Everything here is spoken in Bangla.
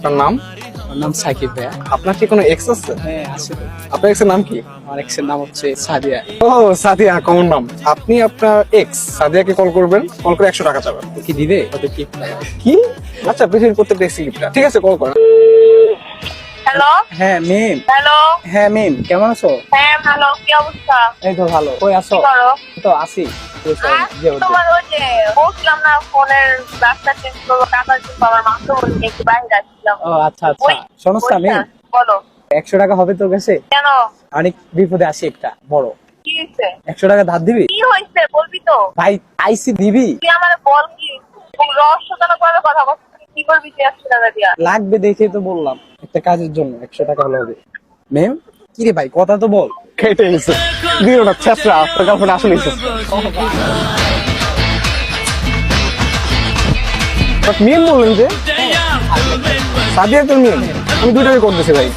আপনার নাম? আমার নাম সাকিব ভাইয়া। আপনার কি কোনো এক্স আছে? হ্যাঁ আছে তো। আপনার এক্সের নাম কি? আমার এক্সের নাম হচ্ছে সাদিয়া। ও সাদিয়া, কমন নাম। আপনি আপনার এক্স সাদিয়াকে কল করবেন, কল করে 100 টাকা চাবেন। কি দিবে কত কি? কি? আচ্ছা, পৃথিবীর প্রত্যেকটা এক্স গিফট। ঠিক আছে, কল করেন। হ্যালো হ্যাঁ মিম। হ্যালো হ্যাঁ মিম, কেমন আছো? হ্যাঁ ভালো, কি অবস্থা? এই তো ভালো। কই আছো? কি করো? তো আছি। তোমার ওই যে বলছিলাম না ফোনের রাস্তা চেঞ্জ করবো, টাকা কিন্তু আমার মাত্র বলছি একটু বাইরে আসছিলাম। ও আচ্ছা আচ্ছা। ওই- শোনো ওইটা, মিম, বলো 100 টাকা হবে তোর কাছে? কেন, অনেক বিপদে আছি একটা বড়। কি হয়েছে? 100 টাকা ধার দিবি? কি হয়েছে বলবি তো? ভাই আইসি দিবি? তুই আমার বল, কি রহস্যজনক ভাবে কথা বলছিস, তুই কি করবি তুই 100 টাকা দিয়া? লাগবে দেখে তো বললাম, একটা কাজের জন্য 100 টাকা হলে হবে। মেম কি রে ভাই, কথা তো বল। কেটে গেছে। দিও না, ছেঁচড়া। আপনার গার্লফ্রেন্ড আসলে মিম বললেন যে সাদিয়া তো মিম। আমি 2 টাকা করতেছি ভাই।